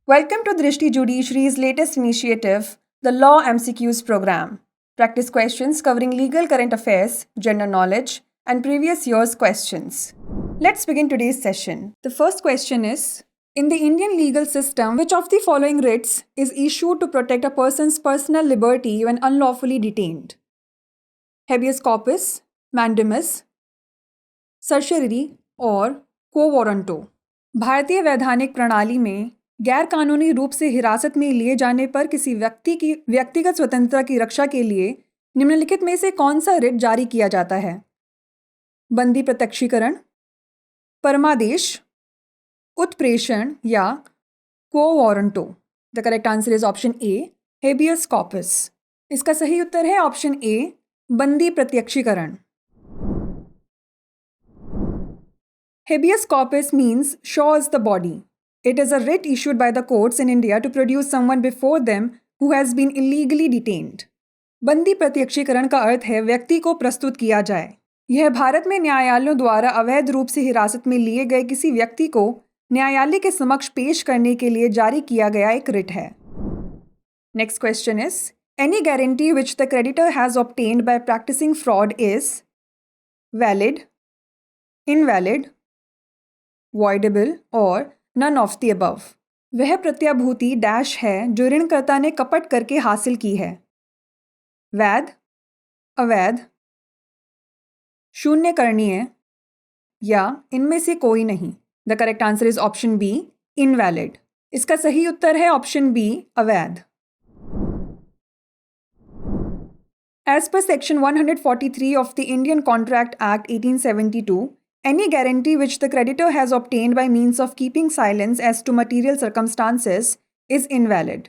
Welcome to Drishti Judiciary's latest initiative, the Law MCQs program. Practice questions covering legal current affairs, general knowledge, and previous year's questions. Let's begin today's session. The first question is, in the Indian legal system, which of the following writs is issued to protect a person's personal liberty when unlawfully detained? Habeas corpus, mandamus, certiorari और quo warranto. भारतीय वैधानिक प्रणाली में गैर कानूनी रूप से हिरासत में लिए जाने पर किसी व्यक्ति की व्यक्तिगत स्वतंत्रता की रक्षा के लिए निम्नलिखित में से कौन सा रिट जारी किया जाता है? बंदी प्रत्यक्षीकरण, परमादेश, उत्प्रेषण या quo warranto. The correct answer is option A, habeas corpus. इसका सही उत्तर है ऑप्शन ए, बंदी प्रत्यक्षीकरण. Habeas corpus means shows the body. It is a writ issued by the courts in India to produce someone before them who has been illegally detained. बंदी प्रत्यक्षीकरण का अर्थ है व्यक्ति को प्रस्तुत किया जाए. यह भारत में न्यायालयों द्वारा अवैध रूप से हिरासत में लिए गए किसी व्यक्ति को न्यायालय के समक्ष पेश करने के लिए जारी किया गया एक रिट है. Next question is, any guarantee which the creditor has obtained by practicing fraud is valid, invalid, voidable और none of the above. वह प्रत्याभूति डैश है जो ऋणकर्ता ने कपट करके हासिल की है. वैध, अवैध, शून्य करणीय या इनमें से कोई नहीं. The correct answer is option B, invalid. इसका सही उत्तर है ऑप्शन बी, अवैध. As per section 143 of the Indian Contract Act 1872, any guarantee which the creditor has obtained by means of keeping silence as to material circumstances is invalid.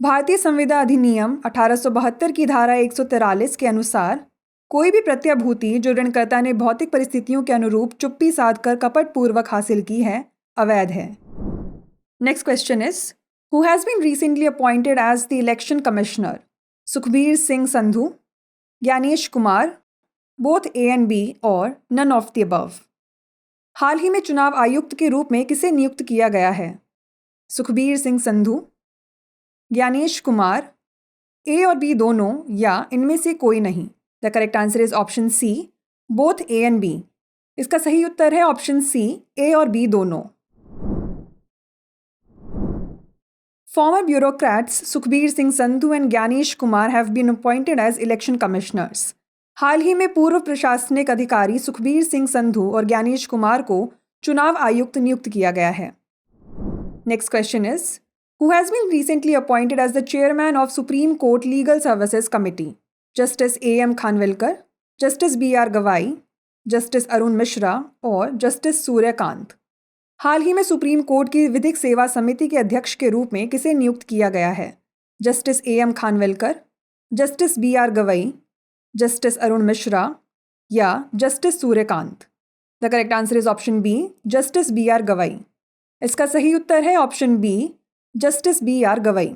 भारतीय संविदा अधिनियम 1872 की धारा 143 के अनुसार कोई भी प्रत्याभूति जो ऋणकर्ता ने भौतिक परिस्थितियों के अनुरूप चुप्पी साधकर कपटपूर्वक हासिल की है, अवैध है. Next question is, who has been recently appointed as the election commissioner? Sukhbir Singh Sandhu, Gyanesh Kumar, both A and B और नन ऑफ द अबव. हाल ही में चुनाव आयुक्त के रूप में किसे नियुक्त किया गया है? सुखबीर सिंह संधू, ज्ञानेश कुमार, ए और बी दोनों या इनमें से कोई नहीं. The correct answer is option C, both A and B. इसका सही उत्तर है ऑप्शन सी, ए और बी दोनों. Former bureaucrats Sukhbir Singh Sandhu and Gyanesh Kumar have been appointed as election commissioners. हाल ही में पूर्व प्रशासनिक अधिकारी सुखबीर सिंह संधू और ज्ञानेश कुमार को चुनाव आयुक्त नियुक्त किया गया है. Next question is, who has been recently appointed as the chairman of Supreme Court legal services committee? Justice A M Khanwilkar, justice B R Gavai, justice Arun Mishra और जस्टिस सूर्यकांत. हाल ही में सुप्रीम कोर्ट की विधिक सेवा समिति के अध्यक्ष के रूप में किसे नियुक्त किया गया है? Justice A M Khanwilkar, justice B R Gavai, justice Arun Mishra या justice Suryakant. The correct answer is option B, justice B R Gavai. इसका सही उत्तर है option B, justice B R Gavai.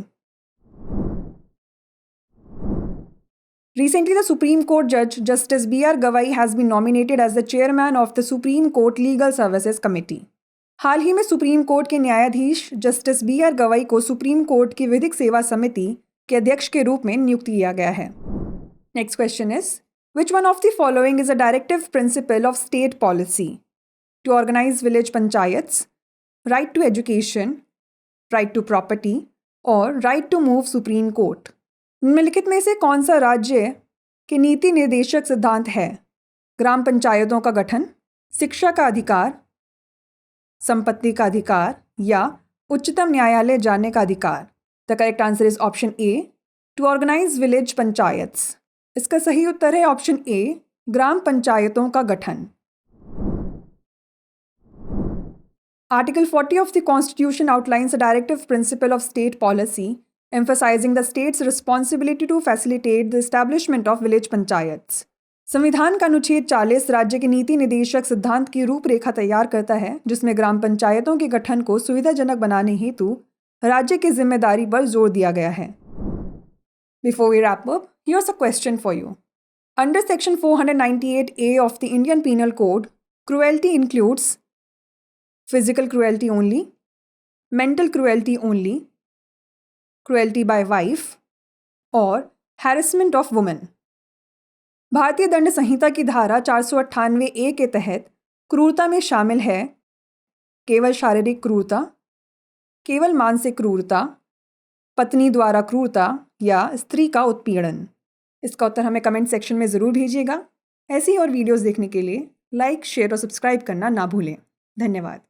Recently, the Supreme Court Judge Justice B. R. Gavai has been nominated as the chairman of the Supreme Court Legal Services Committee. हाल ही में supreme court के न्यायाधीश justice B R गवाई को supreme court की विधिक सेवा समिति के अध्यक्ष के रूप में नियुक्त किया गया है. Next question is, which one of the following is a directive principle of state policy? To organise village panchayats, right to education, right to property और right to move supreme court. निम्नलिखित में से कौन सा राज्य के नीति निर्देशक सिद्धांत है? ग्राम पंचायतों का गठन, शिक्षा का अधिकार, संपत्ति का अधिकार या उच्चतम न्यायालय जाने का अधिकार. The correct answer is option A, to organise village panchayats. इसका सही उत्तर है ऑप्शन ए, ग्राम पंचायतों का गठन. Article 40 of the constitution outlines a directive principle of state policy emphasizing the state's responsibility to facilitate the establishment of village panchayats. संविधान का अनुच्छेद 40 राज्य के नीति निदेशक सिद्धांत की रूपरेखा तैयार करता है, जिसमें ग्राम पंचायतों के गठन को सुविधाजनक बनाने हेतु राज्य की जिम्मेदारी पर जोर दिया गया है. Before we wrap up, here's a question for you. Under section 498A of the Indian Penal Code, cruelty includes physical cruelty only, mental cruelty only, cruelty bye wife और हैरेसमेंट ऑफ वुमेन। भारतीय दंड संहिता की धारा 498A के तहत क्रूरता में शामिल है केवल शारीरिक क्रूरता, केवल मानसिक क्रूरता, पत्नी द्वारा क्रूरता या स्त्री का उत्पीड़न। इसका उत्तर हमें कमेंट सेक्शन में ज़रूर भेजिएगा। ऐसी और वीडियोज़ देखने के लिए लाइक, शेयर और सब्सक्राइब करना ना भूलें। धन्यवाद।